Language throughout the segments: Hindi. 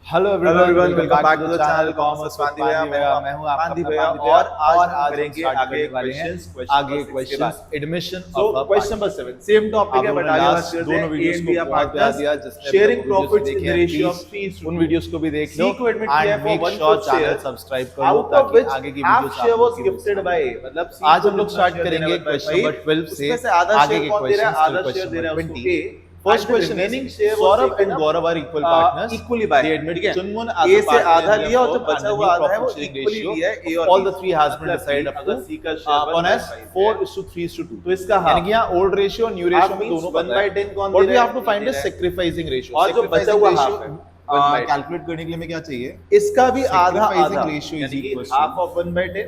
Hello hello everyone, everyone, welcome welcome back back to to the the channel channel commerce commerce with Pandi भैया। पांडी भैया। मैं हूं आपका पांडी अपना भैया पांडी भैया और आज और हम आज हम करेंगे स्टार्ट आगे करने वाले हैं क्वेश्चंस आगे question questions admission so of a question number partners. 7 same topic आप है लोगों बट ने आगे बात लास्ट करते दोनों हैं ए वीडियोस एंड को बी आर बहुत प्यार पार्टनर्स दिया, जिसने अभी तक शेयरिंग वो वीडियोस नहीं प्रॉफिट्स इन देखे द हैं रेशियो प्लीज ऑफ 3 उन to 2 वीडियोस को भी देख लो सी को एडमिट किया है and for make 1 sure fifth channel share subscribe कर लो आउट ऑफ ताकि व्हिच आगे की हाफ वीडियोस शेयर आप वाज लोग की मिस गिफ्टेड ना बाय हो। मतलब सी आज को हम लोग जितना स्टार्ट शेयर देना करेंगे है क्वेश्चन नंबर 12 से उसमें से आधा आगे शेयर के कौन दे रहा है, क्वेश्चंस आधा टिल शेयर क्वेश्चन दे रहा नंबर है उसको 20। A first and the question remaining is share was Saurabh taken and up Gaurav are equal partners equally by they admit ठीक है Chunmun ए as a से partner आधा in their लिया और जो firm बचा and the हुआ new आधा है profit वो sharing इक्वली ratio लिया है ए of और all B the three has been मतलब decided up अगर to सी का शेयर upon as 1/5 4:3:2 तो इसका यानी कि यहाँ old ratio और new हाफ ratio में means दोनों 1 पता by है 10 कौन what दे we रहा have है, to ये find दे is रहा है। sacrificing ratio और जो बचा sacrificing हुआ ratio हाफ है 1 by 10 कैलकुलेट करने के लिए हमें क्या चाहिए इसका भी आधा sacrificing आधा ratio is यानी कि equals to half of 1/10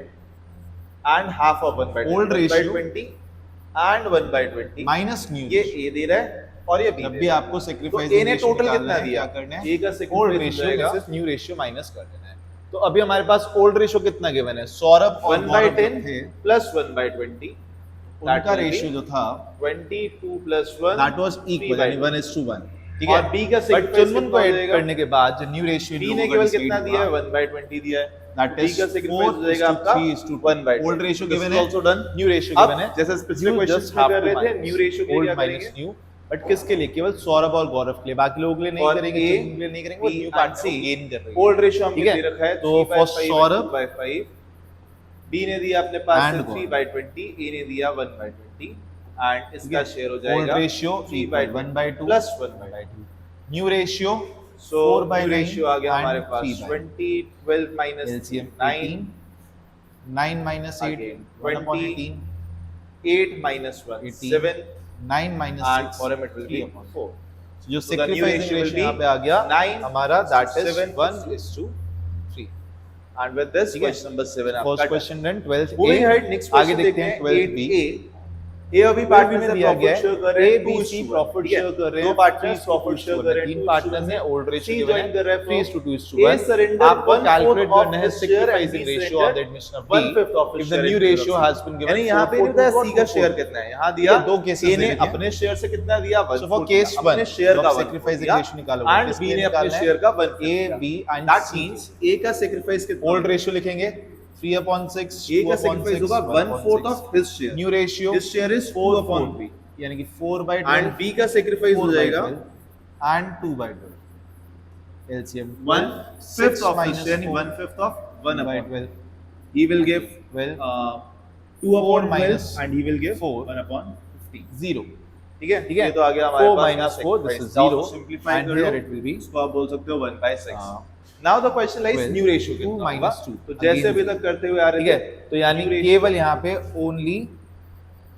and half of 1/10 old ratio 1/20 and 1/20 minus new ये ratio। ए दे रहा है और ये बी जब दे भी रहा है। आपको तो sacrificing ए ने ratio टोटल निकालना कितना है, दिया, क्या करना ए का है sacrifice old हो ratio जाएगा में से new ratio माइनस कर देना है। तो अभी हमारे पास old ratio कितना गिवन है, सौरभ और 1/10 गौरव थे प्लस 1/20 उनका रेशियो जो था 22 प्लस 1 that was equal यानी 1:1 ठीक और है। B का बट sacrifice चुनमुन कितना को हो ऐड जाएगा? करने के बाद जो न्यू रेशियो बी ने केवल कितना दिया है 1/20 दिया है that B is का sacrifice हो जाएगा आपका 4:3:2 1/10 old ratio This given is है, also done new ratio अब given है, जैसे पिछले you क्वेश्चंस just में have कर to रहे थे minus न्यू रेशियो के लिए old क्या minus करेंगे new बट किसके लिए, केवल सौरभ और गौरव के लिए, बाकी लोगों के लिए नहीं और करेंगे, A, चुनमुन के लिए नहीं करेंगे, वो B new and partner C gain कर रही है। ओल्ड रेशियो हमने ठीक है? दे रखा है तो 3 by for 5 सौरभ 2/5 B ने दिया अपने पास and 3/20 A ने दिया 1/20 एंड इसका शेयर हो old जाएगा ratio 3/2 1/2 प्लस 1/2 new ratio सो 4/9 रेशियो आ गया and हमारे पास 3/9 20 12 minus LCM 9 9 minus 8 Again, 1/18 8 minus 1 18, 7 9 minus and 6 for him it will be 3 upon 4 जो So the new sacrificing ratio will ratio be यहाँ पे आ गया 9 हमारा that is 7 1:3 and with this ठीक है? question number 7 फर्स्ट आपका question done 12 moving head next आगे क्वेश्चन देखते देखते हैं हैं 12 बी 8 ए अभी पार्टनर में से दिया गया प्रॉफिट शेयर कर है रहे ए हैं बी 2 सी to 1 प्रॉफिट ठीक है? शेयर कर रहे दो हैं पार्टनर्स प्रॉफिट शेयर कर रहे हैं तीन 2 to पार्टनर्स 1 हैं ओल्ड C रेशियो join कर रहा है 3:2 A surrendered आपको 1/4 कैलकुलेट of करना है his share and sacrificing B ratio of the surrendered admission of B 1/5 of his if the share new in favor ratio of C. has been given यानी यहाँ पे नहीं बताया C का शेयर कितना है, यहाँ दिया दो cases A ने दे रखे हैं। अपने शेयर से कितना दिया So for case अपने 1 शेयर का sacrificing ratio निकालोगे एंड B ने अपने शेयर का 1 A B and that C means A का सैक्रिफाइस कितना ओल्ड रेशियो लिखेंगे 3/6 A का सैक्रिफाइस होगा 1/4 of his share new ratio his share is 4/4 यानी कि 4/12 एंड B का सैक्रिफाइस हो जाएगा and 2/12 LCM 1/5 of his share यानी 1/5 of 1/12 he will give 12 2/12 minus and he will give 4 1/15 0 ठीक है ठीक है ये तो आ गया हमारे 4 पास minus 4 this is जाओ 0 सिंपलीफाई and कर लो here it will be इसको आप बोल सकते हो 1/6 हाँ। Now the question lies 12 new ratio 2 minus 2 तो जैसे Again अभी तक करते हुए आ ठीक रहे है थे तो यानी new ratio केवल यहाँ पे ओनली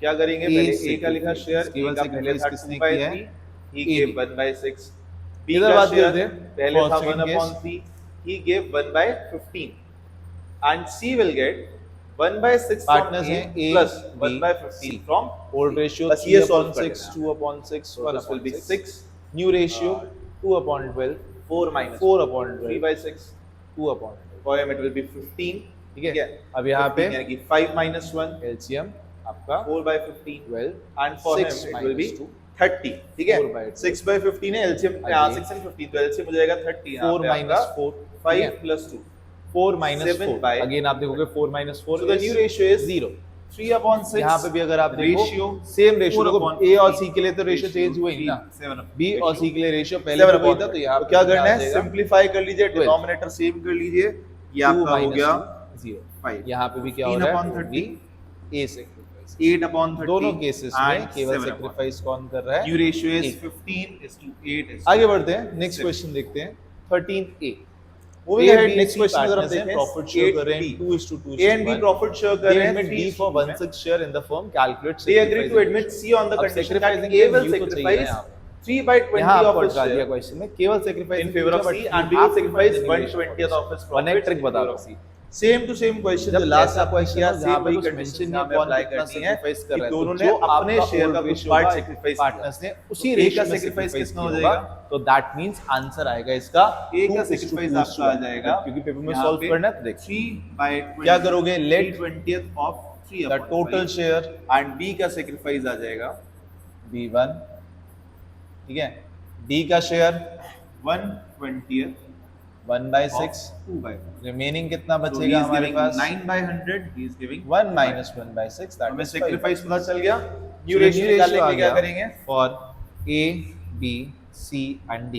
क्या करेंगे A पहले A का sacrifice, लिखा शेयर केवल A का पहले sacrifice था किसने 2/3 किया है? he A gave ने। 1/6 B इधर का बात शेयर करते हैं पहले for था second 1/3 he gave 1/15 and C will get 1/6 Partners from A हैं A, plus B, 1/15 C. from old ratio बस ये solve 3/6 करना। 2/6 So this will be 6 new ratio 2/12 4 minus 4/12 3/6 2/12 for him it will be 15 ठीक है अब यहाँ पे 15 यानी कि 5 minus 1 LCM आपका 4/15 12 and for him 6 it will be minus 2 30 ठीक है 4/12 6/15 है LCM Again. 6 and 15 तो LCM हो जाएगा 30 यहाँ 4 पे minus आपका 4 5 plus 2 4 minus 7 4 by अगेन आप देखोगे 4 minus 4 so the new ratio is 0 3/6 यहाँ पे भी अगर आप देखो ratio सेम रेशियो 4 देखो upon A और 15 C के लिए तो रेशियो चेंज हुआ ही ना 7 B और C के लिए रेशियो पहले भी वही था तो यहाँ पे क्या करना आ है जाएगा सिंपलीफाई कर लीजिए 12 डिनोमिनेटर सेम कर लीजिए ये 2 आपका हो minus गया 2 0 5 यहाँ पे भी क्या हो 15 रहा upon है 30 A sacrifice 8/30 दोनों केसेस में and केवल 7/30 सेक्रीफाइस कौन कर रहा है न्यू रेशियो इज A। 15:8 आगे बढ़ते हैं नेक्स्ट 6 क्वेश्चन देखते हैं 13A moving ahead next question अगर हम देखें प्रॉफिट शेयर कर रहे हैं 2:2 A and B profit share कर they रहे हैं admit D 3 for 1/6 share in the firm calculate they agree to admit C on the अब condition that sacrificing A के will view तो चाहिए sacrifice यहाँ पे। 3/20 यहाँ of आपको his अटका दिया share क्वेश्चन में केवल sacrifice in favor of C and B will sacrifice 1/20th of his one profit trick बता दो सेम टू सेम क्वेश्चन जब जो लास्ट ऐसा आपका question किया हो जहाँ सेम पे वही कुछ कंडीशन mention यहाँ नहीं पे कौन अप्लाई कितना करनी है sacrifice कर कि रहा है, दोनों तो ने जो अपने आपका शेयर का old कुछ ratio पार्ट होगा, सैक्रिफाइस पार्टनर्स ने उसी A रेशियो का में sacrifice sacrifice कितना हो किया जाएगा? होगा, तो दैट मींस आंसर आएगा इसका A का 2:2 sacrifice आपका आ जाएगा क्योंकि पेपर में यहाँ सॉल्व पे करना है तो देख 3/20 क्या करोगे let 3/20th of 3 the total share and B का सैक्रिफाइस आ जाएगा B1 ठीक है D का share 1/20th 1 by of 6, 2 by 5. Remaining कितना So he बचेगा is हमारे giving पास? 9 by 100. He is giving 1 minus 1 by 6, that हमें is 5. सेक्रीफाइस पता चल गया. So new the ratio new ratio निकालने आ के लिए क्या गया करेंगे? for A, B, C and D.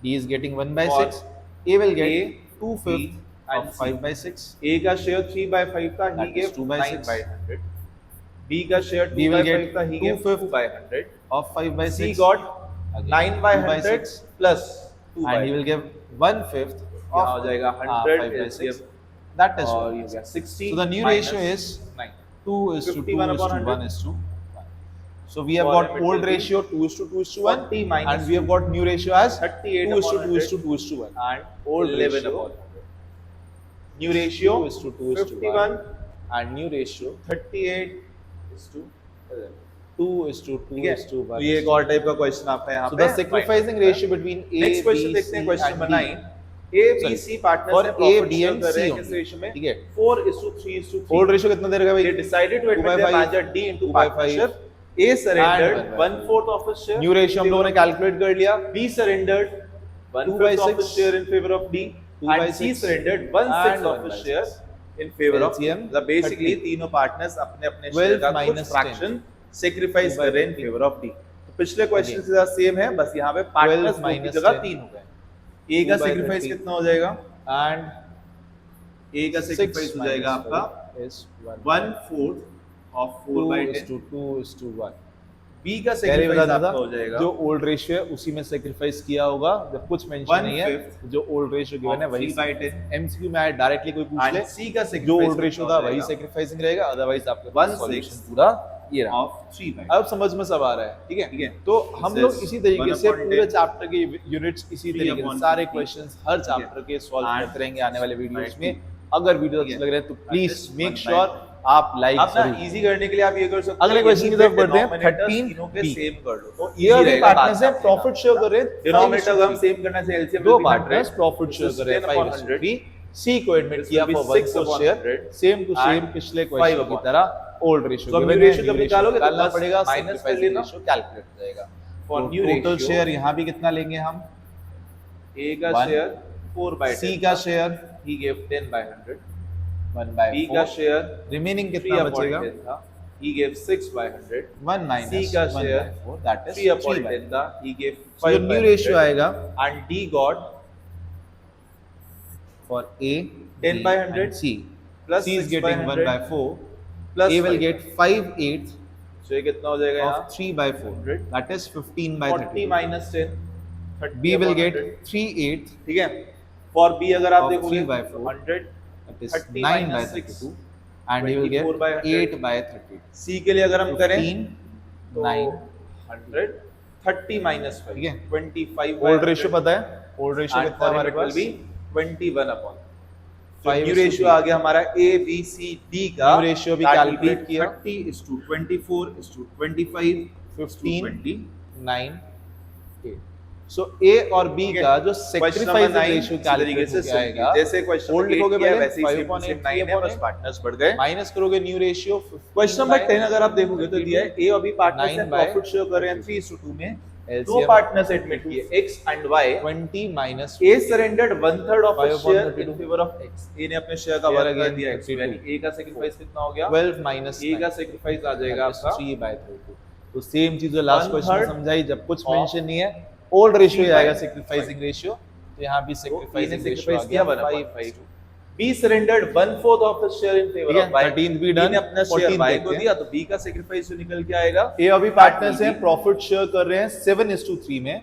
D is getting 1 by For 6. A will get A, 2/5 B and of C. 5 by 6. A का शेयर 3 by 5 था. He That is gave 2 by 9 6. by 100. B का share 2 B by will 5 get था. He gave 2/5 2 by 100. of 5 by 6. C got Again, 9 by 2 by 100 6. plus 2 by And he will 100. give 1/5 यहाँ of हो जाएगा 100 5 by 6. LCM. That is और 1. ये हो गया 60. So the new minus ratio is 9. 2 is to 2 51 is to upon 1 is to 1. So we have For got him it old will be ratio 2 is to 2 is to 1, 40 minus and we have got new ratio as 38 2 is to upon 2 is to 100 2 is to 1. and Old 11 ratio upon 100. New ratio 2 is to 2 is to 51, 1, and new ratio 38 is to 11. 2 is to 2 ठीक है? is to 1. तो ये एक और टाइप का क्वेश्चन आपका यहाँ So पे the sacrificing ratio between A, next B, question देखते हैं C question and number D. 9. A, B, Sorry. C partners For ने A, profit B share and कर रहे C हैं किस only. रेशियो में? ठीक है? 4:3:3. Old ratio कितना दे रखा They भाई? decided to 2 by admit their 5, merger D into 2 by 5, partnership. A surrendered and 1 by 1/4 of his share. New ratio हम लोगों ने कैलकुलेट कर लिया. B surrendered 2 by 1/5 of his 6, share in favor of D, 2 by and C 6, surrendered and 1/6 of 1 his by share 6. in favor of LCM the basically 30. तीनों पार्टनर्स अपने अपने 12 शेयर का कुछ minus 10. फ्रैक्शन सेक्रीफाइस 2 by कर रहे हैं इन 50. Favour of D. तो पिछले क्वेश्चन Okay. से ज्यादा सेम है, बस यहाँ पे पार्टनर्स 12 की minus जगह 10. 3 हो गए. A का 2 by सेक्रीफाइस 30. कितना हो जाएगा? And A का 6 सेक्रीफाइस हो जाएगा minus आपका 5 is 1. 1/4 of 4 by 2 is 10. to 2 is to 1. B का पहले सेक्रीफाइस बताता आपका था हो जाएगा जो ओल्ड रेशियो है उसी में सेक्रीफाइस किया होगा. जब कुछ मेंशन नहीं है 1/5 जो ओल्ड रेशियो गिवन है वही 3 by 10. एमसीक्यू में आए डायरेक्टली कोई पूछ ले एंड C का जो सेक्रीफाइस ओल्ड रेशियो था वही सेक्रीफाइसिंग रहेगा. अदरवाइज आपके 1/6 सॉल्यूशन पूरा ये रहा. ऑफ 3 by अब समझ में सब आ रहा है. ठीक है. ठीक है. तो हम This लोग is इसी तरीके 1 से upon पूरे 10, चैप्टर के यूनिट्स इसी 3 तरीके से upon सारे 50. क्वेश्चंस हर ठीक है. चैप्टर के सॉल्व And करते रहेंगे आने वाले वीडियोस by में. अगर वीडियो ठीक अच्छे है. लग रहे हैं तो That please is make 1 by sure आप लाइक अब ना जरूर. इजी करने के लिए आप ये कर सकते हो. अगले question की तरफ बढ़ते हैं, 13 तीनों के B. सेम कर लो तो ये easy अभी रहेगा पार्टनर्स बात हैं करने प्रॉफिट का. शेयर कर रहे हैं. डिनोमिनेटर अगर हम सेम करना चाहिए एलसीएम दो पार्टनर्स प्रॉफिट शेयर कर रहे हैं 5 100. 3. सी को एडमिट This किया will be for 6 1 upon share 100 same to same and पिछले 5 क्वेश्चन की upon तरह ओल्ड रेशियो तो गिवन new है. ratio जब new निकालोगे तो निकालना बस पड़ेगा. minus कर सेक्रीफाइस लेना. रेशियो कैलकुलेट हो जाएगा. For new total ratio, share यहाँ भी कितना लेंगे हम? A का 1. शेयर 4 by 10 सी का share he gave 10 by 100. 1 by B का 4. शेयर रिमेनिंग 3 कितना upon बचेगा? 10 था he gave 6 by 100. 1 minus C का 1 share by 4, that is 3 upon 3 by 10 था he gave So 5 जो by न्यू रेशियो 100. आएगा and D got for A 10 B, by and 100 C. plus C is 6 by getting 1 by 4. plus A will 5. get 5/8 So ये कितना हो जाएगा यहाँ? of 3 by 4. 100. That is 15 by 40 30. minus 10 30 B will upon get 100. 3/8 ठीक है. For B अगर आप of देखोगे 3 by 4. 100. that is 30 9 by minus 6. 32 and he will get 24 by 100. 8 by 30. C के लिए अगर हम करें 15 तो 9. 100 30 minus 5 ठीक है. 25 by ओल्ड 100. रेशियो पता है? ओल्ड रेशियो And कितना है for him हमारे it will pass? be 21 upon. तो 5 न्यू is to रेशियो 3. आ गया हमारा A B C D का. New ratio भी That will be calculate किया. 30:24:25 15 20. 9 8. So A और B ठीक है. का जो Question number सेक्रीफाइस 9 रेशियो इसी तरीके कैलकुलेट से हो जाएगा. जैसे क्वेश्चन Old लिखोगे पहले, वैसे ही 5 same upon to 8, same 9 है, 3 बस upon पार्टनर्स बढ़ गए. माइनस करोगे न्यू रेशियो. क्वेश्चन नंबर 10 अगर आप देखोगे तो दिया है A और B पार्टनर्स 9 ने by प्रॉफिट शेयर कर रहे हैं 3:2 में. दो LCM पार्टनर्स एडमिट किए X and Y. 20 minus A surrendered 1/3 of 5 his upon share 32. in favor of X. A ने अपने शेयर का Here 1/3 again दिया X को, 32. यानी A का सेक्रीफाइस कितना हो गया? 12 minus A का 9. सेक्रीफाइस आ जाएगा That is आपका 3 by 32. तो सेम चीज जो लास्ट 1/3 क्वेश्चन समझाई, जब कुछ of मेंशन नहीं है ओल्ड रेशियो 3 by आएगा सेक्रीफाइसिंग रेशियो. तो यहाँ भी तो A ने सेक्रीफाइसिंग रेशियो आ सेक्रीफाइस गया किया 5. 1/5. B surrendered 1/4 of his share in favor ठीक है, of Y. 13th भी B done. ने अपना शेयर 14th Y देखते को हैं. दिया तो B का सेक्रीफाइस जो निकल के आएगा. ए अभी पार्टनर्स हैं, प्रॉफिट शेयर कर रहे हैं 7:3 में.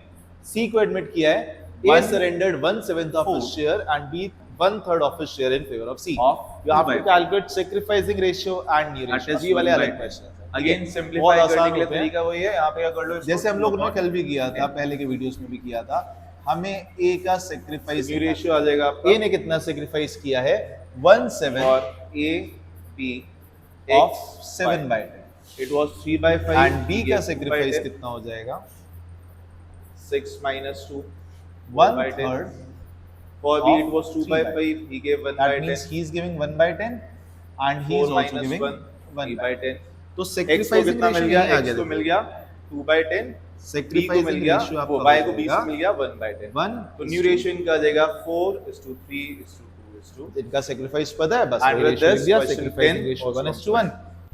सी को एडमिट किया है. A One- surrendered 1/7 of his share and B 1/3 of his share in favor of C. Of You have 2 to by calculate sacrificing ratio and new That ratio. is ये वाले 2 by अलग 5. क्वेश्चन हैं. अगेन बहुत सिंपलीफाई आसान करने के लिए होते हैं. तरीका वही है. यहाँ पे क्या कर लो इसको जैसे हम लोग ने 2 कल भी किया था, पहले के वीडियोस में भी किया था, हमें ए का सेक्रीफाइस न्यू रेशियो आ जाएगा आपका. ए ने कितना सेक्रीफाइस किया है 1/7 और A B of 7 by 10. It was 3 by 5 and B he का gave 2 by सेक्रीफाइस 10. कितना हो जाएगा? 6 minus 2 1/3. For B of it was 2 3 by by 5 he gave 1 by That 10. means he is giving 1 by 10 and he 4 is also minus giving 1 1 3 by by 10. 10. तो X को सेक्रीफाइसिंग कितना मिल रेशियो गया? यही आ X को गया. मिल गया 2 by 10 Sacrificing मिल गया, ratio आपका वो हो y को b जाएगा से मिल गया 1/10। 1 तो न्यू रेशियो इनका आ जाएगा 4:3:2:2। इनका सेक्रीफाइस पता है बस And वही with ratio this, लिख दिया question sacrificing 10 ratio also 1:1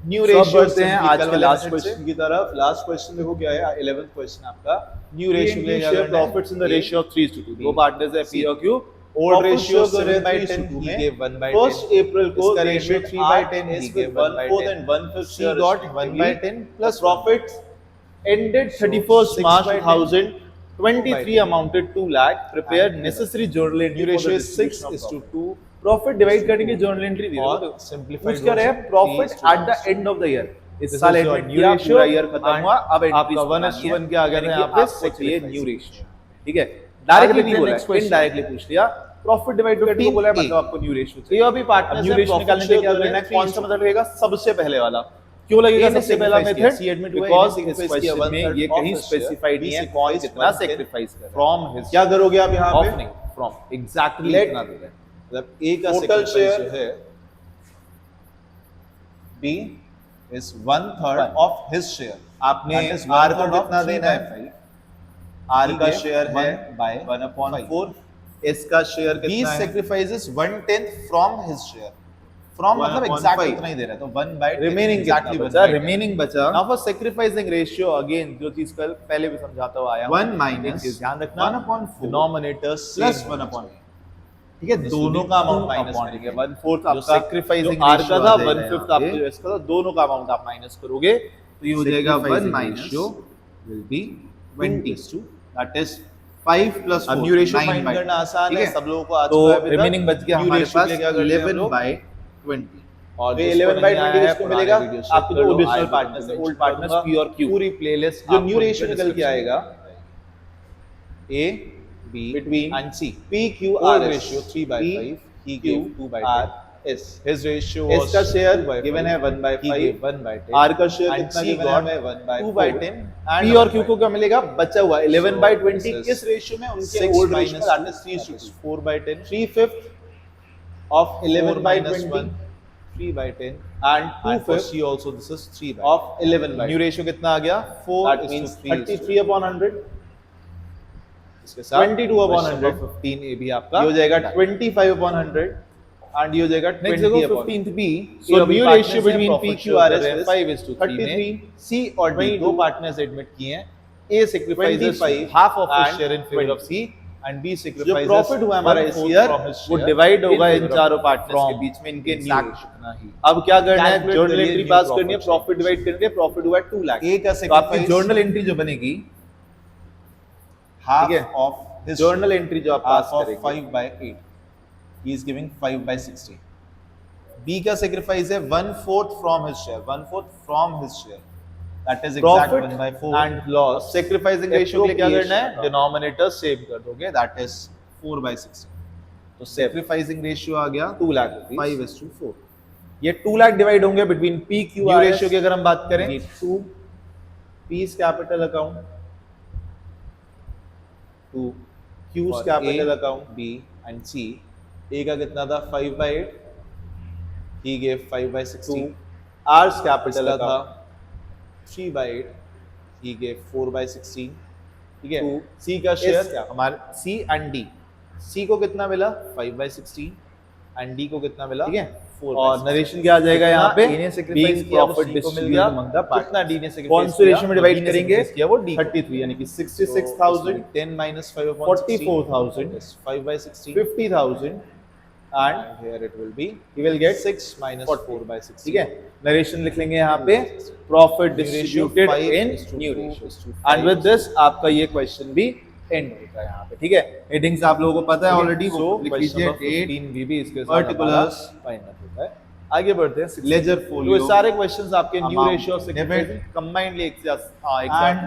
new सब रेशियो बढ़ते हैं आज के लास्ट क्वेश्चन क्वेश्चन की तरफ। लास्ट क्वेश्चन देखो क्या है, 11th क्वेश्चन आपका। New ratio P&Q share profits in the ratio of 3:2। दो पार्टनर्स है P और Q। Old Profit ratio share कर रहे हैं 7/10, 3:2 he में। gave 1/10। 1st April को इसका they ratio made 3/10, he is gave with 1/4 and 1/5 C share got respectively. 1/10 plus profits ended So, 31st March 6/10, 2023 amounted 2 lakh। Prepare And necessary journal entry New for ratio the is distribution of 6:2 profit। Profit divide करने की जर्नल एंट्री दी और है। simplified पूछ क्या रहे हैं, version, profit 3:1. At the end of the year. इस This साल is your एडमिट new किया, ratio पूरा ईयर खत्म and हुआ, अब आपका 1:1 क्या आ गया था यहाँ पे? चाहिए न्यू Sacrifice रेशियो। ठीक है, डायरेक्टली नहीं बोला, next question. इनडायरेक्टली पूछ लिया। प्रॉफिट डिवाइड करके को बोला है, 15A. मतलब आपको न्यू रेशियो चाहिए। ये अभी पार्टनर New से ratio प्रॉफिट निकालने के क्या करना है, करना है? कौन सा मतलब रहेगा, सबसे पहले वाला। क्यों लगेगा A ने सबसे पहला sacrifice किया, मेथड? C admit हुआ, बिकॉज़ A ने इस sacrifice क्वेश्चन किया, में 1/3 ये of कहीं his share, स्पेसिफाइड B नहीं है sacrifice कौन कितना 1/10 सेक्रीफाइस कर रहा है। from his क्या करोगे आप यहाँ Off पे? नहीं, from exactly Let इतना दे रहे हैं। मतलब A का total sacrifice share जो है B is 1/3 of his share। आपने That is R को 1/3 of कितना देना है? 3/5। R का gave शेयर है 1/4। 1/4। S का शेयर B कितना है? sacrifices 1/10 from his share। From मतलब 1/5 exact उतना ही दे रहा है, तो 1/10 रिमेनिंग exactly कितना 1/10। बचा? रिमेनिंग बचा। Now for sacrificing ratio again जो चीज कल पहले भी समझाता हुआ आया हूं, 1 एक minus चीज ध्यान रखना 1/4 डिनोमिनेटर plus 1/8। ठीक है, दोनों का अमाउंट माइनस करेंगे। 1/4 जो आपका sacrificing जो R ratio का आ था, जाएगा 1/5 यहाँ आपका पे। जो इसका था, दोनों का अमाउंट आप माइनस करोगे तो ये हो जाएगा 1 Sacrificing minus ratio will be 20। 20। That is 5 plus 4। अब न्यू रेशियो 9 फाइंड by करना 2। आसान ठीक है, है, सब लोगों को आ तो चुका है अभी तक। रिमेनिंग बच गया New हमारे ratio पास के लिए क्या कर रहे हैं हम 11 लोग? by 20। और ये जिसको 11 by नहीं आया 20 है, किसको पुराने मिलेगा? वीडियो से आपके जो कर लो, ओरिजिनल I पार्टनर्स है, will ओल्ड पार्टनर्स करूंगा। P और Q। पूरी प्लेलिस्ट जो न्यू रेशियो निकल के आएगा A B between and C। P Q Old R ratio 3/5, he Q gave 2/10। R S। His ratio S was का शेयर 2/5, गिवन है 1/5। he gave 1/10। R का शेयर and कितना C गिवन है got हमें? 1/4। 2/10 and P और Q को क्या मिलेगा? बचा हुआ 11 by 20 this is किस रेशियो में? उनके 6 ओल्ड minus रेशियो में, that is 2, 3:2। 4/10 3/5 of 11 by 4 - 20 1 3/10 and and for 2/5 C also this is 3/10 of 11 by new 20। Ratio कितना आ गया? 4 That is means to 3 is to 33/100। इसके साथ 22/100 15 A भी आपका ये हो जाएगा done। 25/100 एंड ये हो जाएगा नेक्स्ट देखो 20/100। 15th B। So ये अभी new partners ratio हैं, between profit PQ share कर RS रहे हैं, is 5:3 में 33, C और D 22, दो पार्टनर्स एडमिट किए हैं। A sacrifices 25 half of his and share in favor of 20। C and B जो sacrifices प्रॉफिट हुआ हमारा इस 1/4 ईयर from his वो share डिवाइड in होगा इन favor of चारों पार्टनर्स के from बीच में इनके न्यू exact रेशियो। उतना ही। अब क्या करना है? Calculate जर्नल करिए एंट्री new पास profit करनी है, share। प्रॉफिट डिवाइड करके प्रॉफिट हुआ है 2 लाख। A का तो आपकी sacrifice जर्नल एंट्री जो बनेगी, half ठीक है, of his जर्नल एंट्री जो आप पास half of करेंगे 5/8 he is giving 5/60। B का sacrifice है 1/4 from his share, 1/4 from his share, that is exact profit 1/4 and loss sacrificing ratio के लिए क्या करना है? Appropriation। डिनोमिनेटर सेम कर दोगे, that is 4/60। तो sacrificing ratio आ गया 2 लाख रुपीस। 5:4। ये 2 लाख डिवाइड होंगे between P Q New R ratio ratio की अगर हम बात करें, need 2 P's capital account, 2 Q's for capital A, account, B and C। A का कितना था? 5/8, he gave 5/60। 2 R's कैपिटल इसका था अकाउंट, 3/8, he gave 4/16। ठीक है, 2 C का शेयर S क्या? हमारे C and D। C को कितना मिला? 5/16 and D को कितना मिला? ठीक है, 4/16। और नरेशन क्या आ जाएगा यहाँ पे? A ने sacrifice Being किया, वो profit C को मिल distributed गया। among the partners। कितना D ने sacrifice कौन से किया? रेशियो में डिवाइड D ने करेंगे? sacrifice किया वो D को। 33 यानी कि So, 66,000, 10 minus 5/16 44,000, is 5/16 50,000 and and here it will be you will get 6 minus 40। 4/16। ठीक है, नरेशन लिख लेंगे यहाँ पे, profit New ratio distributed 5 in is to new 2 ratio. is to and with 5 this आपका ये क्वेश्चन भी एंड होता है यहाँ पे। ठीक है, हेडिंग्स आप लोगों को पता है ऑलरेडी, So, वो लिख question लीजिए। number 15 भी इसके साथ particulars फाइंड होता है। आगे बढ़ते हैं। Ledger तो folio, ये सारे क्वेश्चंस आपके न्यू amount, रेशियो से debit, कंबाइंडली एक and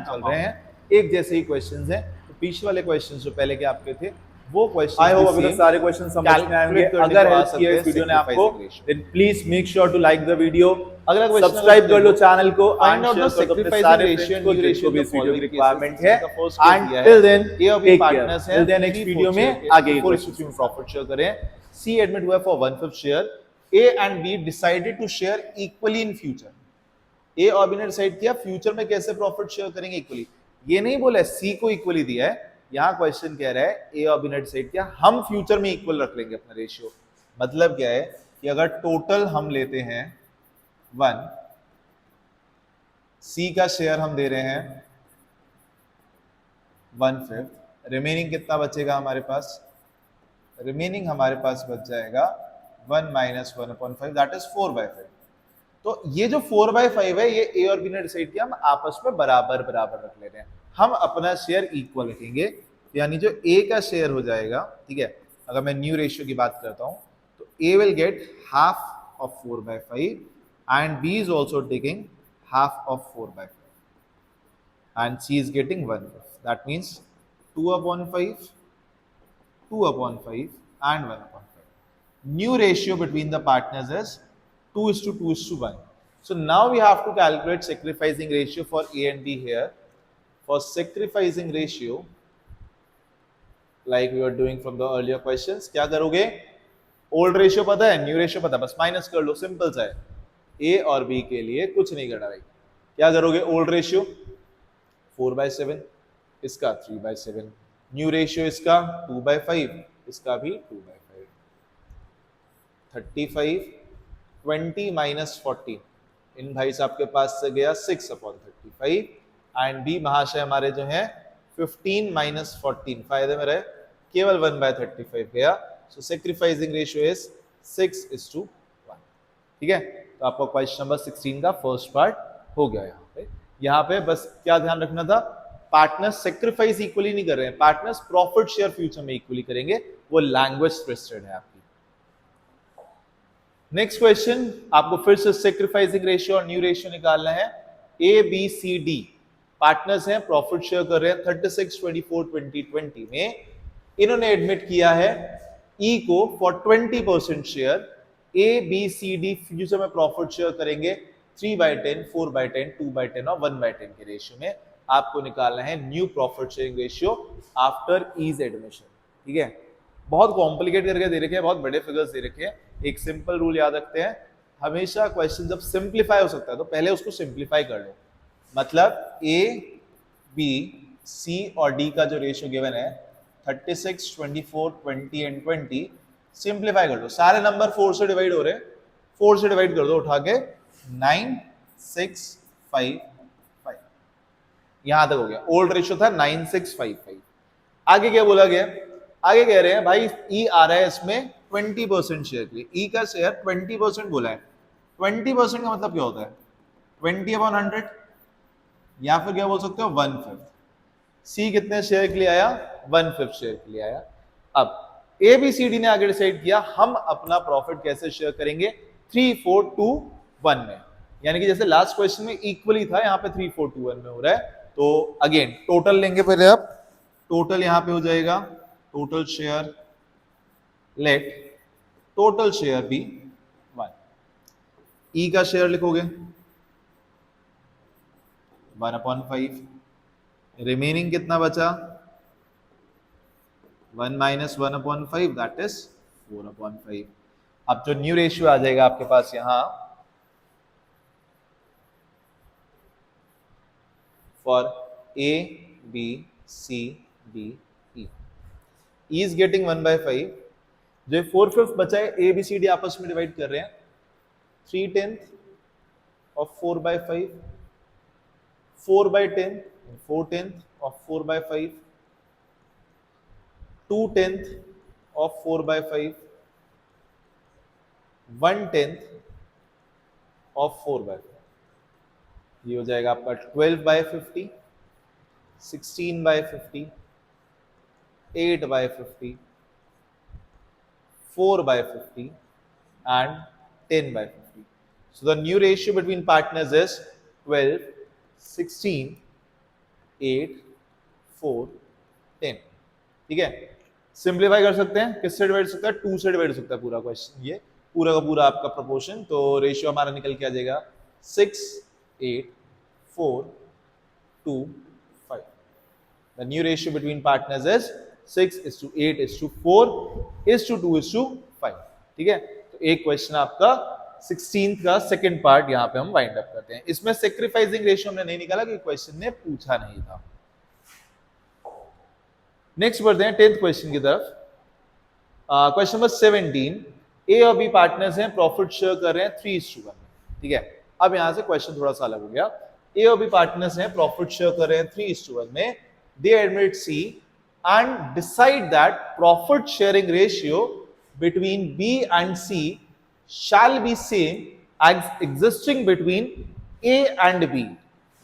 चल रहे हैं, एक जैसे ही क्वेश्चंस हैं। तो पीछे वाले क्वेश्चंस जो पहले के आपके थे वो क्वेश्चन I hope अभी अभी तक सारे क्वेश्चन समझ में आएंगे। अगर हेल्प किया इस वीडियो ने आपको, then please make sure to like the video. अगला question सब्सक्राइब कर लो चैनल को, Find and out the share कर दो अपने sacrificing सारे ratio friends and को new जिसको ratio भी in इस the वीडियो की following रिक्वायरमेंट cases। है। इसका first case एंड दिया है। टिल देन ये अभी टेक केयर, partners हैं, टिल देन नेक्स्ट 3 वीडियो में के आगे four क्वेश्चंस में प्रॉफिट शेयर करें। सी एडमिट हुआ for 1/5 share. A and B decided to share equally in future। A और B ने डिसाइड किया फ्यूचर में कैसे प्रॉफिट शेयर करेंगे इक्वली। ये नहीं बोला सी को इक्वली दिया है, यहाँ क्वेश्चन कह रहा है ए और बी ने डिसाइड किया हम फ्यूचर में इक्वल रख लेंगे अपना रेशियो। मतलब क्या है कि अगर टोटल हम लेते हैं 1, सी का शेयर हम दे रहे हैं 1/5, रिमेनिंग कितना बचेगा हमारे पास? रिमेनिंग हमारे पास बच जाएगा 1 माइनस 1/5 दैट इज 4/5। तो ये जो 4/5 है ये ए और बी ने डिसाइड किया हम आपस में बराबर बराबर रख ले रहे हैं, हम अपना शेयर इक्वल रखेंगे, यानी जो ए का शेयर हो जाएगा, ठीक है, अगर मैं न्यू रेशियो की बात करता हूं तो A will get half of 4/5 and B is also taking half of 4/5 and C is getting 1/5. That means 2/5, 2/5 and 1/5. New ratio between the partners is 2:2:1. So now we have to calculate sacrificing ratio for A and B here. For sacrificing ratio, like we were doing from the earlier questions, क्या करोगे? Old ratio पता है, new ratio पता है, बस माइनस कर लो, सिंपल सा है। ए और बी के लिए कुछ नहीं करना भाई। क्या करोगे? ओल्ड रेशियो 4/7, इसका 3/7, न्यू रेशियो इसका 2/5, इसका भी 2/5, 35, 20 माइनस 40, इन भाई साहब के पास से गया 6/35 एंड बी महाशय हमारे जो हैं 15 माइनस 14 फायदे में रहे, केवल 1/35 गया। सो सेक्रीफाइसिंग रेशियो इज 6:1। ठीक है, तो आपका क्वेश्चन नंबर 16 का फर्स्ट पार्ट हो गया। यहाँ पे बस क्या ध्यान रखना था, पार्टनर्स सेक्रीफाइस इक्वली नहीं कर रहे हैं, पार्टनर्स प्रॉफिट शेयर फ्यूचर में इक्वली करेंगे, वो लैंग्वेज ट्विस्टेड है आपकी। नेक्स्ट क्वेश्चन, आपको फिर से सेक्रीफाइसिंग रेशियो और न्यू रेशियो निकालना है। A B C D partners हैं, प्रॉफिट शेयर कर रहे हैं 36, 24, 20, 20 में। इन्होंने एडमिट किया है ई को for 20% share. A B C D future में प्रॉफिट शेयर करेंगे 3/10, 4/10, 2/10 और 1/10 के रेशियो में। आपको निकालना है new profit sharing ratio after E's admission. ठीक है, बहुत कॉम्प्लिकेट करके दे रखे हैं, बहुत बड़े फिगर्स दे रखे हैं। एक सिंपल रूल याद रखते हैं, हमेशा क्वेश्चन जब सिंप्लीफाई हो सकता है तो पहले उसको सिंप्लीफाई कर लो। मतलब ए बी सी और डी का जो रेशियो गिवन है 36, 24, 20 एंड 20, सिंप्लीफाई कर दो। सारे नंबर 4 से डिवाइड हो रहे हैं, 4 से डिवाइड कर दो उठा के 9, 6, 5, 5। यहां तक हो गया। ओल्ड रेशियो था 9, 6, 5, 5। आगे क्या बोला गया? आगे कह रहे हैं भाई ई आ रहा है इसमें 20% शेयर के लिए, ई का शेयर 20% बोला है। 20% का मतलब क्या होता है? 20/100 या फिर क्या बोल सकते हो 1/5। सी कितने शेयर के लिए आया? 1/5 शेयर के लिए आया। अब ए बी सी डी ने आगे डिसाइड किया हम अपना प्रॉफिट कैसे शेयर करेंगे 3, 4, 2, 1 में, यानी कि जैसे लास्ट क्वेश्चन में इक्वली था, यहाँ पे 3, 4, 2, 1 में हो रहा है। तो अगेन टोटल लेंगे पहले आप, टोटल यहाँ पे हो जाएगा total share, let total share be 1। E का शेयर लिखोगे 1/5, रिमेनिंग कितना बचा? 1 माइनस 1/5 दैट इज 4/5। अब जो न्यू रेशियो आ जाएगा आपके पास यहां for A B C D E, E is getting 1/5, जो 4/5 बचा है ए बी सी डी आपस में डिवाइड कर रहे हैं 3/10 ऑफ 4/5, 4/10, 4/10 ऑफ 4/5, 2/10 of 4/5, 1/10 of 4/5। ये हो जाएगा आपका 12/50, 16/50, 8/50, 4/50 and 10/50। So the new ratio between partners is 12, 16, 8, 4, 10। ठीक है, सिंप्लीफाई कर सकते हैं, किससे डिवाइड सकता है? 2 से डिवाइड सकता है पूरा क्वेश्चन, ये पूरा का पूरा आपका प्रोपोर्शन। तो रेशियो हमारा निकल के आ जाएगा 6, 8, 4, 2, 5। The new ratio between partners is 6:8:4:2:5। ठीक है, तो एक क्वेश्चन आपका 16th का सेकंड पार्ट यहाँ पे हम वाइंड अप करते हैं। इसमें सेक्रीफाइसिंग रेशियो हमने नहीं निकाला क्योंकि क्वेश्चन ने पूछा नहीं था। नेक्स्ट बढ़ते हैं 10th क्वेश्चन की तरफ। क्वेश्चन नंबर 17, ए और बी पार्टनर्स हैं, प्रॉफिट शेयर कर रहे हैं 3:1। ठीक है, अब यहां से क्वेश्चन थोड़ा सा अलग हो गया। ए और बी पार्टनर्स हैं, प्रॉफिट शेयर कर रहे हैं 3:1 में। They admit C and decide that profit sharing ratio between B and C shall be same as existing between A and B.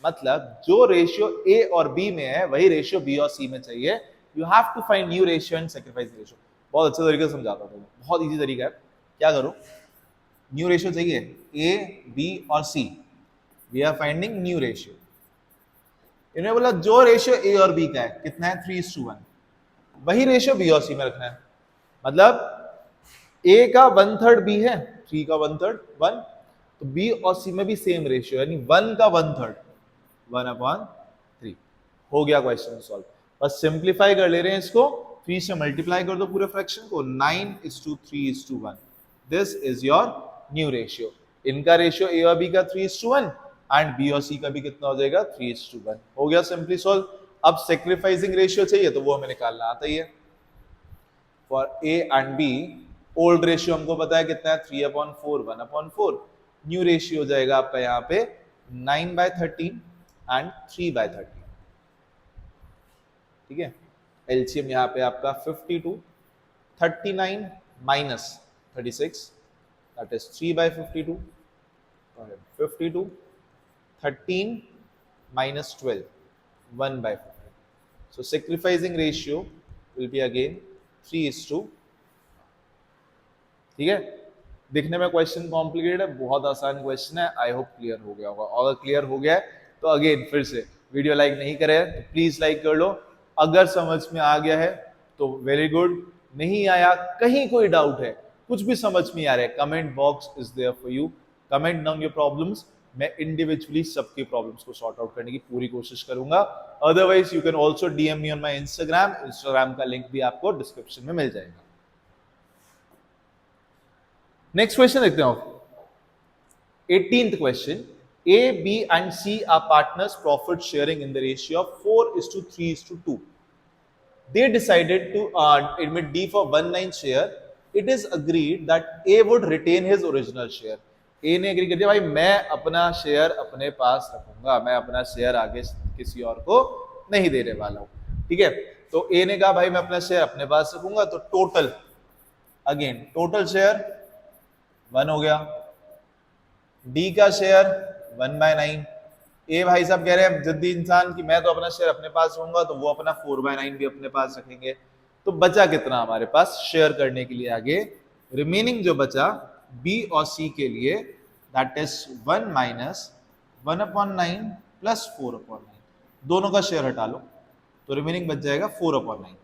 मतलब जो रेशियो ए और बी में है वही रेशियो बी और सी में चाहिए। You have to find new ratio and sacrifice ratio. बहुत अच्छे तरीके से समझाता हूं, बहुत इजी तरीका है। क्या करो, न्यू रेशियो चाहिए ए बी और C, we are finding new ratio. इन्होंने बोला जो रेशियो ए और बी का है कितना है 3:1, वही रेशियो बी और सी में रखना है। मतलब ए का 1/3 बी है, 3 का 1/3 1, तो बी और सी में भी सेम रेशियो यानी 1 का 1/3 1/3। हो गया क्वेश्चन सॉल्व। बस सिंप्लीफाई कर ले रहे हैं इसको, 3 से मल्टीप्लाई कर दो पूरे फ्रैक्शन को, 9:3:1। This is your new ratio. इनका रेशियो ए और बी का 3:1 एंड बी और सी का भी कितना हो जाएगा 3:1। हो गया सिंपली सॉल्व। अब सेक्रीफाइसिंग रेशियो चाहिए तो वो हमें निकालना आता ही है। For A and B old ratio हमको पता है कितना है 3/4 1/4। न्यू रेशियो हो जाएगा आपका यहाँ पे 9/13 एंड 3/13। ठीक है, एलसीएम यहाँ पे आपका 52, 39 minus 36 that is 3/52, 52, 13 minus 12 1/4। So sacrificing ratio will be again 3:2। ठीक है, दिखने में क्वेश्चन कॉम्प्लिकेटेड है, बहुत आसान क्वेश्चन है। आई होप क्लियर हो गया होगा, अगर क्लियर हो गया है तो अगेन फिर से वीडियो लाइक नहीं करे तो प्लीज लाइक कर लो। अगर समझ में आ गया है तो वेरी गुड, नहीं आया, कहीं कोई डाउट है, कुछ भी समझ में आ रहा है, comment box is there for you. Comment down your problems, मैं इंडिविजुअली सबकी प्रॉब्लम्स को सॉर्ट आउट करने की पूरी कोशिश करूंगा। Otherwise you can also DM me on my Instagram का लिंक भी आपको डिस्क्रिप्शन में मिल जाएगा। नेक्स्ट क्वेश्चन देखते हैं। 18th question, A, B and C are partners profit sharing in the ratio of 4:3:2. They decided to admit D for 1/9 share. It is agreed that A would retain his original share. A ने एग्री कर दिया, भाई मैं अपना शेयर अपने पास रखूंगा, मैं अपना शेयर आगे किसी और को नहीं देने वाला हूं। ठीक है, तो A ने कहा भाई मैं अपना शेयर अपने पास रखूंगा, तो टोटल अगेन टोटल शेयर 1 हो गया, डी का शेयर 1/9। ए भाई साहब कह रहे हैं जिद्दी इंसान कि मैं तो अपना शेयर अपने पास रहूंगा, तो वो अपना 4/9 भी अपने पास रखेंगे। तो बचा कितना हमारे पास शेयर करने के लिए आगे, रिमेनिंग जो बचा बी और सी के लिए दैट इज 1 माइनस 1/9 प्लस 4/9। दोनों का शेयर हटा लो तो रिमेनिंग बच जाएगा 4/9।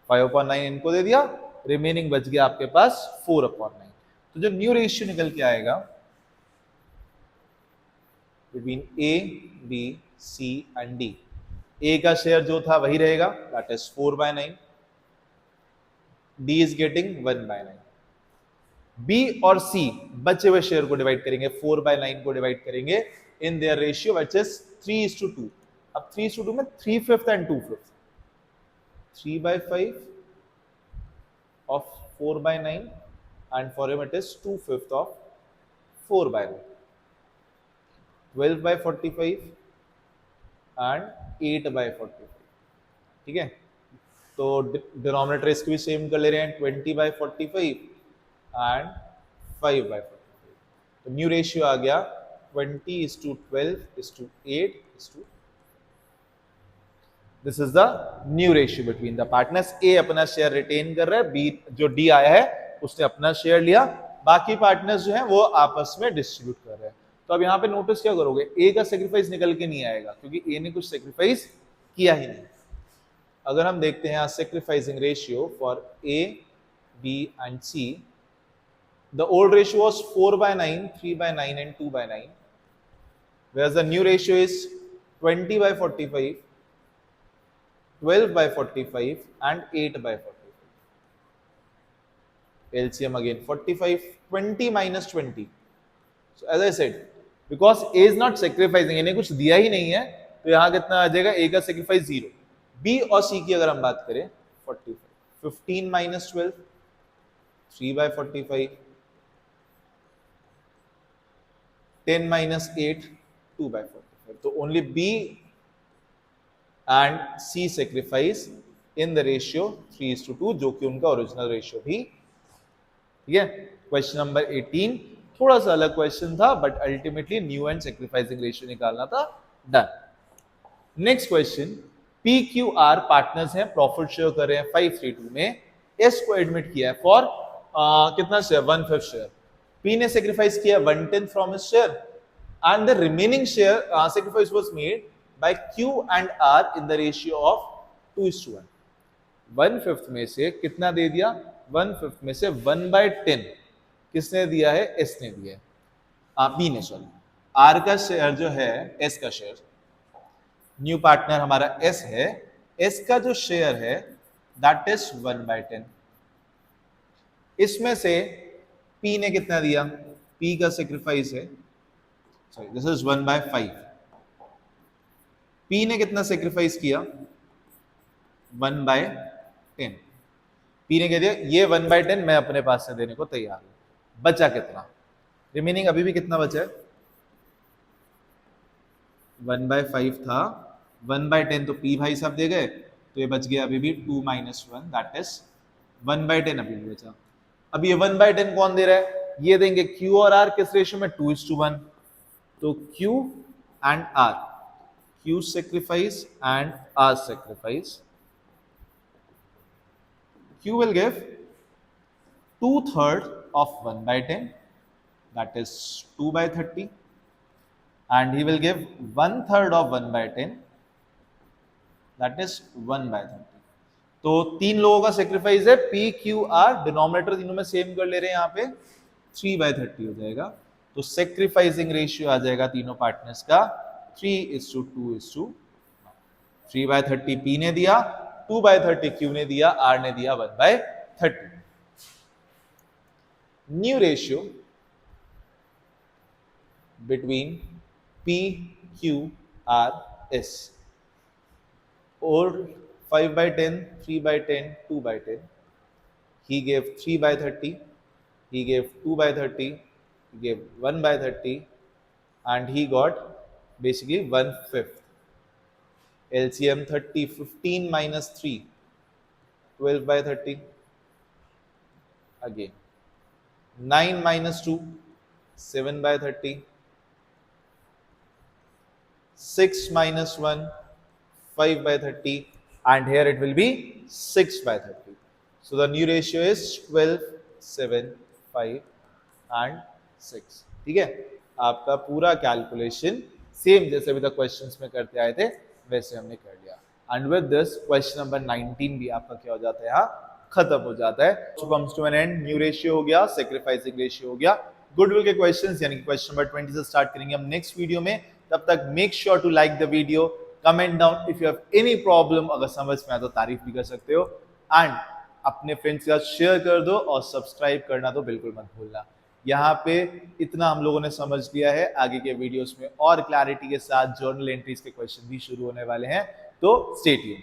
5/9 इनको दे दिया, रिमेनिंग बच गया आपके पास 4/9। तो जो न्यू रेशियो निकल के आएगा between A B C and D, A का शेयर जो था वही रहेगा that is 4/9, D is getting 1/9। B और सी बचे हुए शेयर को डिवाइड करेंगे, 4/9 को डिवाइड करेंगे in their ratio which is 3:2। अब 3:2 में 3/5 and 2/5, 3/5 of 4/9 and for him it is 2/5 of 4/9, 12/45 and 8/45। ठीक है, तो डिनोमिनेटर इसको भी सेम कर ले रहे हैं 20/45 एंड 5/45। तो न्यू रेशियो आ गया 20:12:8। This is the new ratio between the partners. A अपना शेयर रिटेन कर रहा है, बी जो डी आया है उसने अपना शेयर लिया, बाकी पार्टनर्स जो हैं वो आपस में डिस्ट्रीब्यूट कर रहे हैं। तो अब यहाँ पे नोटिस क्या करोगे, ए का सेक्रीफाइस निकल के नहीं आएगा क्योंकि ए ने कुछ सेक्रीफाइस किया ही नहीं। अगर हम देखते हैं sacrificing ratio for A B and C, the old ratio was 4/9 3/9 and 2/9, whereas the new ratio is 20/45 12/45 and 8/45। LCM again 45, 20 minus 20। So as I said, because A is not sacrificing, इन्हें कुछ दिया ही नहीं है, तो यहाँ कितना आ जाएगा, A का sacrifice 0। B और C की अगर हम बात करें 45, 15 minus 12, 3 by 45, 10 minus 8, 2 by 45. तो only B and C sacrifice in the ratio 3:2, जो कि उनका ओरिजिनल रेशियो भी। ठीक है, क्वेश्चन नंबर 18 थोड़ा सा अलग क्वेश्चन था, but ultimately new and sacrificing ratio निकालना था। Done. Next question, P Q R partners हैं, प्रॉफिट शेयर कर रहे हैं 532 में, एस को एडमिट किया है फॉर कितना शेयर, 1/5 शेयर। पी ने सेक्रीफाइस किया 1/10 from his share and the remaining share sacrifice was made by Q and R in the ratio of 2:1। 1/5 में से कितना दे दिया, 1/5 में से 1/10 किसने दिया है, एस ने दिया है, बी ने, सॉरी। आर का शेयर जो है, एस का शेयर, न्यू पार्टनर हमारा एस है, एस का जो शेयर है दैट इज 1/10। इसमें से पी ने कितना दिया, पी का सेक्रीफाइस है, सॉरी दिस इज 1/5। पी ने कितना सेक्रीफाइस किया, 1/10। पी ने कह दिया ये 1/10 मैं अपने पास से देने को तैयार हूं। बचा कितना, रिमेनिंग अभी भी कितना बचा है, 1/5 था, 1/10 तो पी भाई साहब दे गए, तो ये बच गया अभी भी 2 - 1 दैट इज 1/10 अभी भी बचा। अब ये 1/10 कौन दे रहा है, ये देंगे क्यू और आर, किस रेशियो में, 2:1। तो Q and R, Q sacrifice and R sacrifice, Q will give 2/3 of 1/10, that is 2/30, and he will give 1/3 of 1/10, that is 1/30। तो तीन लोगों का सेक्रीफाइस है, P Q R, डिनोमिनेटर तीनों में सेम कर ले रहे हैं, यहाँ पे 3/30 हो जाएगा। तो सेक्रीफाइसिंग रेशियो आ जाएगा तीनों पार्टनर्स का 3:2:1। 3/30 P ने दिया, 2/30 Q ने दिया, R ने दिया 1/30। New ratio between P Q R S, old 5/10, 3/10, 2/10, he gave 3/30, he gave 2/30, he gave 1/30, and he got basically 1/5। LCM 30, 15 minus 3, 12/30, again 9 minus 2, 7/30, 6 minus 1, 5/30, and here it will be 6/30। So the new ratio is 12, 7, 5 and 6। ठीक है, आपका पूरा कैलकुलेशन सेम जैसे अभी तक क्वेश्चंस में करते आए थे वैसे हमने कर लिया। And with this question number 19 भी आपका क्या हो जाता है, यहाँ खत्म हो जाता है। So comes to an end, new ratio हो गया, सेक्रीफाइसिंग रेशियो हो गया, गुडविल के क्वेश्चंस यानी कि क्वेश्चन नंबर 20 से स्टार्ट करेंगे हम नेक्स्ट वीडियो में। तब तक make sure to like the video, comment down if you have any problem, अगर समझ में आया तो तारीफ भी कर सकते हो, एंड अपने फ्रेंड्स के साथ शेयर कर दो और सब्सक्राइब करना तो बिल्कुल मत भूलना। यहाँ पे इतना हम लोगों ने समझ लिया है, आगे के वीडियोस में और क्लैरिटी के साथ जर्नल एंट्रीज के क्वेश्चन भी शुरू होने वाले हैं, तो स्टे ट्यून्ड।